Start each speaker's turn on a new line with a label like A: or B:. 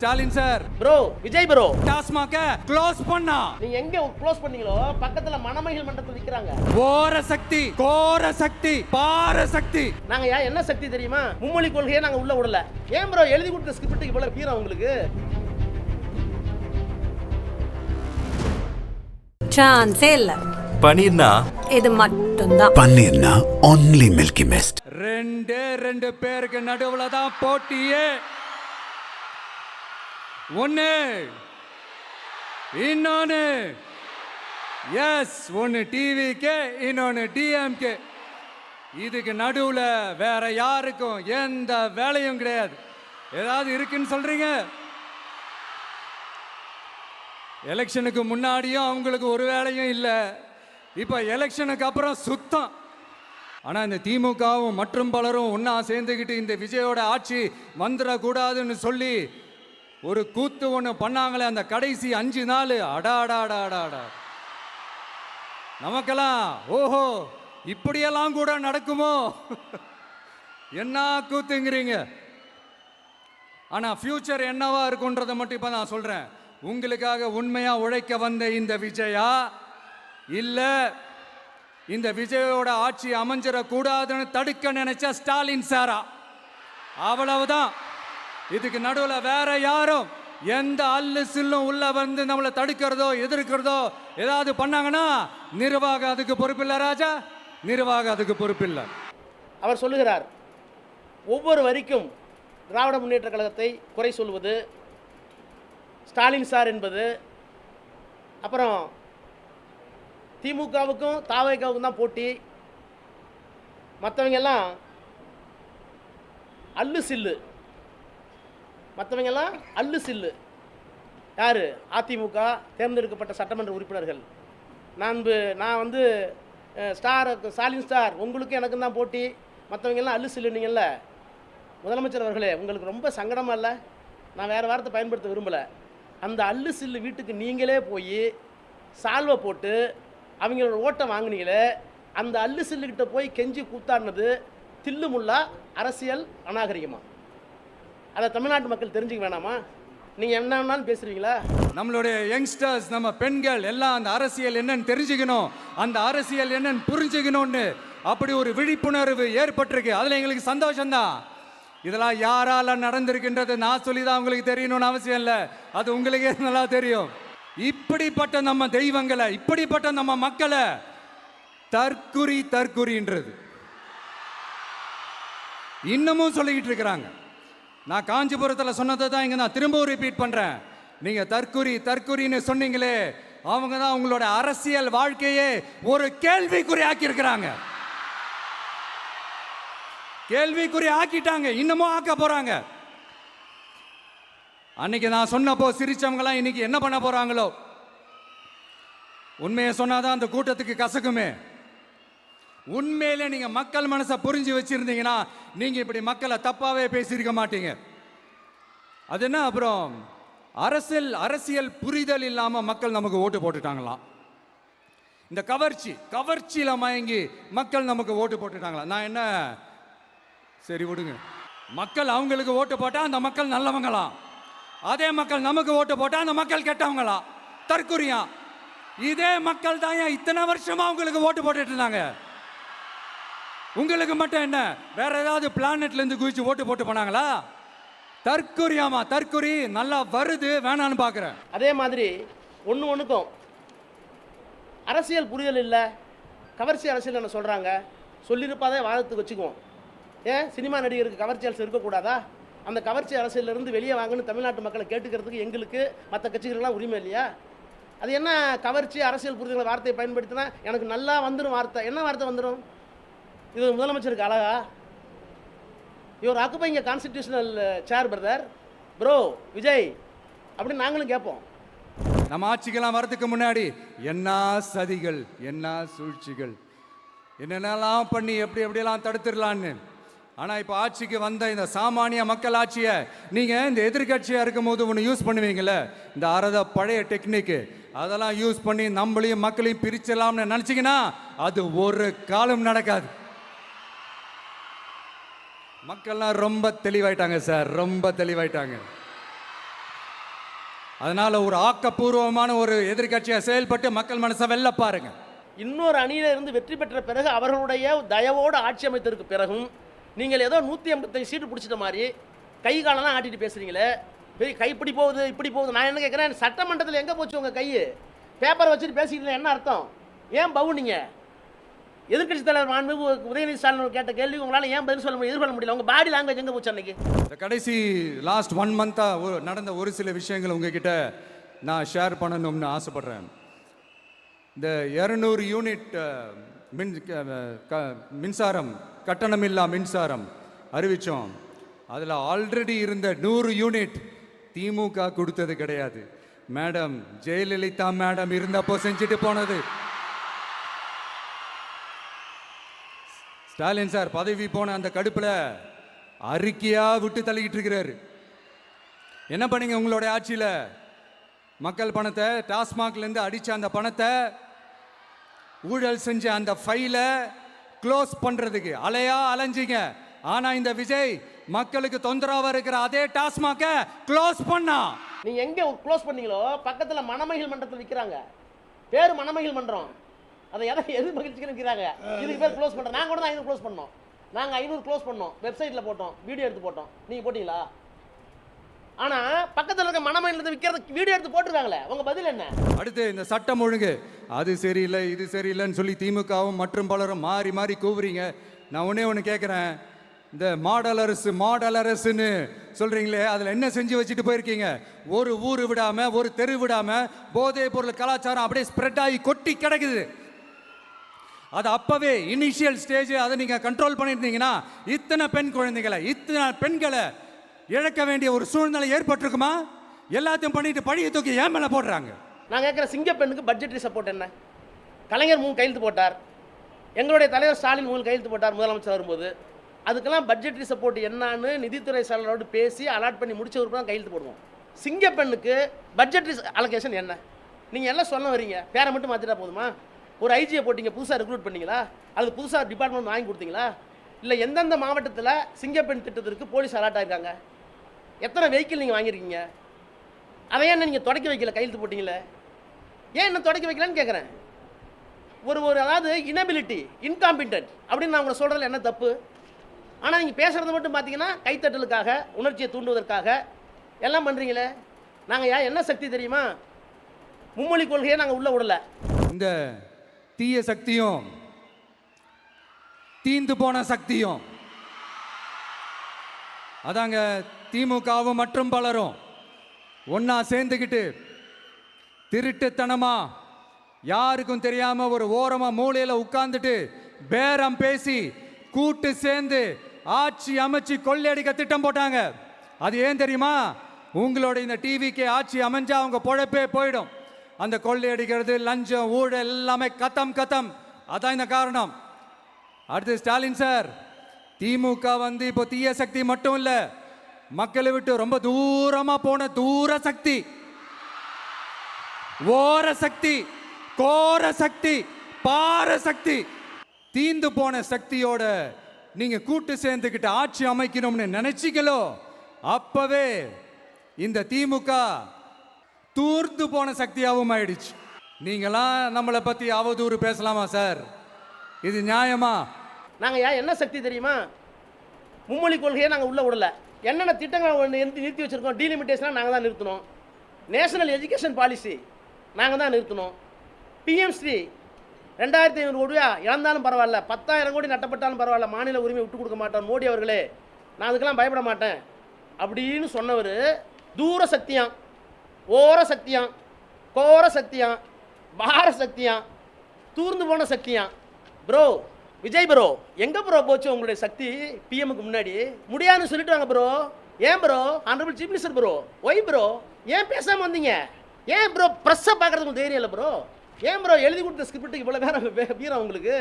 A: Stalin sir
B: bro, Vijay bro,
A: TASMAC close பண்ணா.
B: நீங்க எங்க க்ளோஸ் பண்ணீங்களோ பக்கத்துல மணமகள் மண்டபத்துல நிக்கறாங்க.
A: ஓர சக்தி, கோர சக்தி, பார சக்தி.
B: நாங்க என்ன சக்தி தெரியுமா? மும்மொழி கொள்கையை நாங்க உள்ள விடல. ஏன் ப்ரோ எழுதி கொடுத்த ஸ்கிரிப்ட்டுக்கு இவ்வளவு ஹீரோ உங்களுக்கு?
C: சான்ஸே இல்ல.
D: பனீர்னா
C: இது மட்டும்தான்.
E: பன்னீர்னா only milky mist.
A: ரெண்டு பேருக்கு நடுவுல தான் போட்டியே. ஒன்னு இன்னொன்னு எஸ், ஒன்னு டிவிக்கு, இன்னொன்னு டிஎம்கே. இதுக்கு நடுவுல வேற யாருக்கும் எந்த வேலையும் கிடையாது. ஏதாவது இருக்குன்னு சொல்றீங்க? எலெக்ஷனுக்கு முன்னாடியும் அவங்களுக்கு ஒரு வேலையும் இல்லை. இப்போ எலெக்ஷனுக்கு அப்புறம் சுத்தம். ஆனால் இந்த திமுகவும் மற்றும் பலரும் ஒன்றா சேர்ந்துக்கிட்டு இந்த விஜயோட ஆட்சி வந்துடக்கூடாதுன்னு சொல்லி ஒரு கூத்து ஒன்று பண்ணாங்களே, அந்த கடைசி 5 நாள் அடாடாடாடாடா, நமக்கெல்லாம் ஓஹோ இப்படியெல்லாம் கூட நடக்குமோ என்ன கூத்துங்கிறீங்க. ஆனால் ஃபியூச்சர் என்னவா இருக்குன்றதை மட்டும் இப்போ நான் சொல்கிறேன். உங்களுக்காக உண்மையாக உழைக்க வந்த இந்த விஜயா, இல்லை இந்த விஜயோட ஆட்சி அமைஞ்சிடக்கூடாதுன்னு தடுக்க நினைச்ச ஸ்டாலின் சாரா, அவ்வளவுதான். இதுக்கு நடுவில் வேற யாரும் எந்த அல்லு சில்லும் உள்ள வந்து நம்மளை தடுக்கிறதோ எதிர்க்கிறதோ ஏதாவது பண்ணாங்கன்னா நிர்வாகம் அதுக்கு பொறுப்பில்லை ராஜா, நிர்வாகம் அதுக்கு பொறுப்பில்லை.
B: அவர் சொல்லுகிறார், ஒவ்வொரு வரிக்கும் திராவிட முன்னேற்ற கழகத்தை குறை சொல்வது ஸ்டாலின் சார் என்பது, அப்புறம் திமுகவுக்கும் தாவேகாவுக்கும் தான் போட்டி, மற்றவங்க எல்லாம் அல்லு சில்லு, மற்றவங்க எல்லாம் அல்லு சில்லு. யார்? அதிமுக தேர்ந்தெடுக்கப்பட்ட சட்டமன்ற உறுப்பினர்கள். நான் வந்து ஸ்டாலின் ஸ்டார், உங்களுக்கும் எனக்கும் தான் போட்டி, மற்றவங்க எல்லாம் அல்லு சில்லுனீங்கல்ல. முதலமைச்சர் அவர்களே, உங்களுக்கு ரொம்ப சங்கடமாக இல்லை? நான் வேறு வார்த்தை பயன்படுத்த விரும்பலை. அந்த அல்லு சில்லு வீட்டுக்கு நீங்களே போய் சால்வை போட்டு அவங்களோட ஓட்டை வாங்கினீங்களே, அந்த அல்லு சில்லுக்கிட்ட போய் கெஞ்சி கூத்தாடினது தில்லு முள்ளா அரசியல் அநாகரிகமா? அதை தமிழ்நாட்டு மக்கள் தெரிஞ்சுக்க வேணாமா? நீங்கள் என்ன வேணாலும் பேசுகிறீங்களா?
A: நம்மளுடைய யங்ஸ்டர்ஸ், நம்ம பெண்கள் எல்லாம் அந்த அரசியல் என்னன்னு தெரிஞ்சுக்கணும், அந்த அரசியல் என்னன்னு புரிஞ்சுக்கணும்னு அப்படி ஒரு விழிப்புணர்வு ஏற்பட்டிருக்கு. அதில் எங்களுக்கு சந்தோஷம்தான். இதெல்லாம் யாரால நடந்திருக்கின்றது நான் சொல்லி தான் உங்களுக்கு தெரியணும்னு அவசியம் இல்லை, அது உங்களுக்கே நல்லா தெரியும். இப்படிப்பட்ட நம்ம தெய்வங்களை, இப்படிப்பட்ட நம்ம மக்களை தற்குறின்றது இன்னமும் சொல்லிக்கிட்டு இருக்கிறாங்க. நான் காஞ்சிபுரத்தில் சொன்னதை தான் இங்கே நான் திரும்பவும் ரிப்பீட் பண்ணுறேன். நீங்கள் தற்குறின்னு சொன்னீங்களே, அவங்க தான் உங்களோட அரசியல் வாழ்க்கையே ஒரு கேள்விக்குறி ஆக்கியிருக்கிறாங்க. கேள்விக்குறி ஆக்கிட்டாங்க, இன்னமும் ஆக்க போறாங்க. அன்னைக்கு நான் சொன்னப்போ சிரிச்சவங்களாம் இன்னைக்கு என்ன பண்ண போறாங்களோ. உண்மையை சொன்னாதான் அந்த கூட்டத்துக்கு கசக்குமே. உண்மையிலே நீங்க மக்கள் மனசை புரிஞ்சு வச்சிருந்தீங்கன்னா நீங்க இப்படி மக்களை தப்பாவே பேசியிருக்க மாட்டீங்க. அது என்ன, அப்புறம் அரசியல் புரிதல் இல்லாம மக்கள் நமக்கு ஓட்டு போட்டுட்டாங்களாம். இந்த கவர்ச்சியில மயங்கி மக்கள் நமக்கு ஓட்டு போட்டுட்டாங்களா? நான் என்ன, சரி விடுங்க. மக்கள் அவங்களுக்கு ஓட்டு போட்டா அந்த மக்கள் நல்லவங்களாம், அதே மக்கள் நமக்கு ஓட்டு போட்டா அந்த மக்கள் கெட்டவங்களா? தற்குறியா? இதே மக்கள் தான் இத்தனை வருஷமா உங்களுக்கு ஓட்டு போட்டுட்டு இருந்தாங்க. உங்களுக்கு மட்டும் என்ன, வேற ஏதாவது பிளானட்ல இருந்து குதிச்சு ஓட்டு போட்டு போனாங்களா? தற்குறியாமா? தற்குறி நல்லா வருது, வேணான்னு பாக்குறேன்.
B: அதே மாதிரி ஒண்ணுக்கும் அரசியல் புரிதல் இல்லை, கவர்ச்சி அரசியல் என்ன சொல்றாங்க, சொல்லியிருப்பாதே வாதத்துக்கு வச்சுக்குவோம். ஏன் சினிமா நடிகருக்கு கவர்ச்சி அரசியல் இருக்கக்கூடாதா? அந்த கவர்ச்சி அரசியலிருந்து வெளியே வாங்கன்னு தமிழ்நாட்டு மக்களை கேட்டுக்கிறதுக்கு எங்களுக்கு மற்ற கட்சிகள்லாம் உரிமை இல்லையா? அது என்ன கவர்ச்சி அரசியல் புரிதல் வார்த்தையை பயன்படுத்தினா எனக்கு நல்லா வந்துடும் வார்த்தை. என்ன வார்த்தை வந்துடும்? இது முதலமைச்சருக்கு அழகா? இவர் ஆக்குப்பைங்க கான்ஸ்டிடியூஷனல் சேர் பிரதர், ப்ரோ விஜய் அப்படின்னு நாங்களும் கேட்போம்.
A: நம்ம ஆட்சிக்கெல்லாம் வரதுக்கு முன்னாடி என்ன சதிகள், என்ன சூழ்ச்சிகள், என்னென்னலாம் பண்ணி எப்படியெல்லாம் தடுத்துடலான்னு. ஆனால் இப்போ ஆட்சிக்கு வந்த இந்த சாமானிய மக்கள் ஆட்சியை நீங்கள் இந்த எதிர்கட்சியாக இருக்கும் போது ஒன்று யூஸ் பண்ணுவீங்களே, இந்த பழைய டெக்னிக்கு, அதெல்லாம் யூஸ் பண்ணி நம்மளையும் மக்களையும் பிரிச்சலாம்னு நினச்சிங்கன்னா அது ஒரு காலம் நடக்காது. மக்கள்லாம் ரொம்ப தெளிவாயிட்டாங்க சார், ரொம்ப தெளிவாயிட்டாங்க. அதனால ஒரு ஆக்கப்பூர்வமான ஒரு எதிர்க்கட்சியாக செயல்பட்டு மக்கள் மனசை வெல்ல பாருங்க.
B: இன்னொரு அணியில இருந்து வெற்றி பெற்ற பிறகு அவர்களுடைய தயவோடு ஆட்சி அமைத்ததற்கு பிறகும் நீங்கள் ஏதோ 185 சீட்டு பிடிச்சிட்ட மாதிரி கை காலெல்லாம் ஆட்டிட்டு பேசுறீங்களே, பெரிய கை இப்படி போகுது இப்படி போகுது. நான் என்ன கேட்குறேன், சட்டமன்றத்தில் எங்கே போச்சு உங்கள் கை? பேப்பரை வச்சுட்டு பேசிக்கிட்டு என்ன அர்த்தம்? ஏன் பவுனிங்க? எதிர்க்கட்சி தலைவர் மாண்பு உதயநிதி ஸ்டாலின் கேட்ட கேள்வி உங்களால் ஏன் பதில் சொல்ல முடியும், எதிர்கொள்ள முடியல? உங்கள் பாடி லாங்குவேஜ் எங்கே போச்சு அன்னைக்கு?
A: இந்த கடைசி லாஸ்ட் 1 மந்த்தாக நடந்த ஒரு சில விஷயங்கள் உங்ககிட்ட நான் ஷேர் பண்ணணும்னு ஆசைப்படுறேன். இந்த 200 யூனிட் மின்சாரம், கட்டணமில்லா மின்சாரம் அறிவித்தோம். அதில் ஆல்ரெடி இருந்த 100 யூனிட் திமுக கொடுத்தது கிடையாது. மேடம் ஜெயலலிதா மேடம் இருந்தப்போ செஞ்சுட்டு போனது. ஸ்டாலின் சார் பதவி போன அந்த கடுப்பில் அறிக்கையா விட்டு தள்ளிக்கிட்டு இருக்கிறாரு. என்ன பண்ணீங்க உங்களுடைய ஆட்சியில்? மக்கள் பணத்தை, டாஸ்மாக்லேருந்து அடித்த அந்த பணத்தை, ஊழல் செஞ்ச அந்த ஃபைலை க்ளோஸ் பண்ணுறதுக்கு அலையா அலைஞ்சிங்க. ஆனால் இந்த விஜய் மக்களுக்கு தொந்தரவாக இருக்கிற அதே டாஸ்மாகை க்ளோஸ் பண்ணா.
B: நீங்கள் எங்கே க்ளோஸ் பண்ணீங்களோ பக்கத்தில் மணமகிழ் மன்றத்தில் விற்கிறாங்க. பேர் மணமகிழ் மன்றம். அதை எது மகிழ்ச்சிக்கு விற்கிறாங்க. இதுக்கு பேர் க்ளோஸ் பண்ணுறோம். நாங்கள் கூட தான் 500 க்ளோஸ் பண்ணோம். நாங்கள் 500 க்ளோஸ் பண்ணோம். வெப்சைட்டில் போட்டோம், வீடியோ எடுத்து போட்டோம். நீங்கள் போட்டிங்களா? ஆனால் பக்கத்தில் இருக்க மணமகிழத்தை விற்கிறது வீடியோ எடுத்து போட்டுருக்காங்களே, உங்கள் பதில் என்ன? அடுத்து
A: இந்த சட்டம் ஒழுங்கு அது சரியில்லை இது சரியில்லைன்னு சொல்லி திமுகவும் மற்றும் பலரும் மாறி மாறி கூவுறீங்க. நான் ஒன்று கேட்குறேன், இந்த மாடல் அரசுன்னு சொல்கிறீங்களே, அதில் என்ன செஞ்சு வச்சுட்டு போயிருக்கீங்க? ஒரு ஊர் விடாமல், ஒரு தெரு விடாமல் போதைப் பொருள் கலாச்சாரம் அப்படியே ஸ்ப்ரெட் ஆகி கொட்டி கிடக்குது. அது அப்போவே இனிஷியல் ஸ்டேஜ் அதை நீங்கள் கண்ட்ரோல் பண்ணியிருந்தீங்கன்னா இத்தனை பெண்களை இழக்க வேண்டிய ஒரு சூழ்நிலை ஏற்பட்டிருக்குமா? எல்லாத்தையும் பண்ணிட்டு பழியை தூக்கி ஏன் மேலே போடுறாங்க?
B: நான் கேட்குற சிங்கப்பெண்ணுக்கு பட்ஜெட்டரி சப்போர்ட் என்ன? கலைஞர் 3 கையெழுத்து போட்டார், எங்களுடைய தலைவர் ஸ்டாலின் 3 கையெழுத்து போட்டார் முதலமைச்சர் வரும்போது. அதுக்கெல்லாம் பட்ஜெட்டரி சப்போர்ட் என்னன்னு நிதித்துறை செயலரோடு பேசி அலாட் பண்ணி முடிச்ச ஒரு தான் கையெழுத்து போடுவோம். சிங்கப்பெண்ணுக்கு பட்ஜெட்டரி அலோகேஷன் என்ன? நீங்கள் எல்லாம் சொல்ல வரீங்க, பேரை மட்டும் மாற்றிட்டா போதுமா? ஒரு ஐஜியை போட்டிங்க, புதுசாக ரெக்ரூட் பண்ணீங்களா? அது புதுசாக டிபார்ட்மெண்ட் வாங்கி கொடுத்தீங்களா? இல்லை எந்தெந்த மாவட்டத்தில் சிங்கப்பெண் திட்டத்திற்கு போலீஸ் அலாட் ஆகிருக்காங்க? எத்தனை வெஹிக்கிள் நீங்கள் வாங்கியிருக்கீங்க? அதையே என்ன நீங்கள் தொடக்கி வைக்கல, கையெழுத்து போட்டிங்களே, ஏன் என்ன தொடக்கி வைக்கலன்னு கேட்குறேன். அதாவது இனபிலிட்டி, இன்காம்பிட்டன்ட் அப்படின்னு நான் உங்களை சொல்கிறதுல என்ன தப்பு? ஆனால் நீங்கள் பேசுகிறது மட்டும் பார்த்தீங்கன்னா கைத்தட்டலுக்காக, உணர்ச்சியை தூண்டுவதற்காக எல்லாம் பண்ணுறீங்களே. நாங்கள் என்ன சக்தி தெரியுமா? மும்மொழி கொள்கையை நாங்கள் உள்ளே விடலை.
A: இந்த தீய சக்தியும் தீந்து போன சக்தியும் அதாங்க திமுகவும் மற்றும் பலரும் ஒன்னா சேர்ந்துக்கிட்டு திருட்டுத்தனமா யாருக்கும் தெரியாம ஒரு ஓரமா மூலையில உட்கார்ந்துட்டு பேரம் பேசி கூட்டு சேர்ந்து ஆட்சி அமைச்சு கொள்ளையடிக்க திட்டம் போட்டாங்க. அது ஏன் தெரியுமா? உங்களோட இந்த டிவிக்கு ஆட்சி அமைஞ்சா அவங்க பொழப்பே போயிடும். அந்த கொள்ளையடிக்கிறது, லஞ்சம், ஊழல் எல்லாமே கத்தம். அதான் இந்த காரணம். அடுத்து ஸ்டாலின் சார், திமுக இப்போ தீய சக்தி மட்டும் இல்ல, மக்களை விட்டு ரொம்ப தூரமா போன தூர சக்தி, ஓர சக்தி, கோர சக்தி, பார சக்தி. தீந்து போன சக்தியோட நீங்க கூட்டு சேர்ந்துக்கிட்டு ஆட்சி அமைக்கணும்னு நினைச்சீங்களோ, அப்பவே இந்த திமுக தூர்ந்து போன சக்தியாகவும் ஆயிடுச்சு. நீங்களாம் நம்மளை பத்தி அவதூறு பேசலாமா சார்? இது நியாயமா?
B: நாங்கள் என்ன சக்தி தெரியுமா? மும்மொழி கொள்கையை நாங்கள் உள்ளே விடலை. என்னென்ன திட்டங்கள் நிறுத்தி வச்சுருக்கோம், டீலிமிட்டேஷனாக நாங்கள் தான் நிறுத்தணும். நேஷனல் எஜுகேஷன் பாலிசி நாங்கள் தான் நிறுத்தணும். பிஎம் ஸ்ரீ 2500 கோடியா இழந்தாலும் பரவாயில்ல, 10,000 கோடி நட்டப்பட்டாலும் பரவாயில்ல, மாநில உரிமை விட்டு கொடுக்க மாட்டோம் மோடி அவர்களே, நான் அதுக்கெல்லாம் பயப்பட மாட்டேன் அப்படின்னு சொன்னவர் தூர சக்தியாம், ஓர சக்தியாம், கோர சக்தியாம், பார சக்தியாம், தூர்ந்து போன சக்தியாம். ப்ரோ விஜய் ப்ரோ, எங்கே ப்ரோ போச்சு உங்களுடைய சக்தி? பிஎம்முக்கு முன்னாடி முடியாதுன்னு சொல்லிட்டு வாங்க ப்ரோ. ஏன் bro? Honourable chief minister bro, why bro ஏன் பேசாமல் வந்தீங்க? ஏன் ப்ரோ ப்ரெஸ்ஸை பார்க்குறதுக்கு தைரியம் இல்லை ப்ரோ? ஏன் ப்ரோ எழுதி கொடுத்த ஸ்கிரிப்டுக்கு இவ்வளோ வீரம் உங்களுக்கு?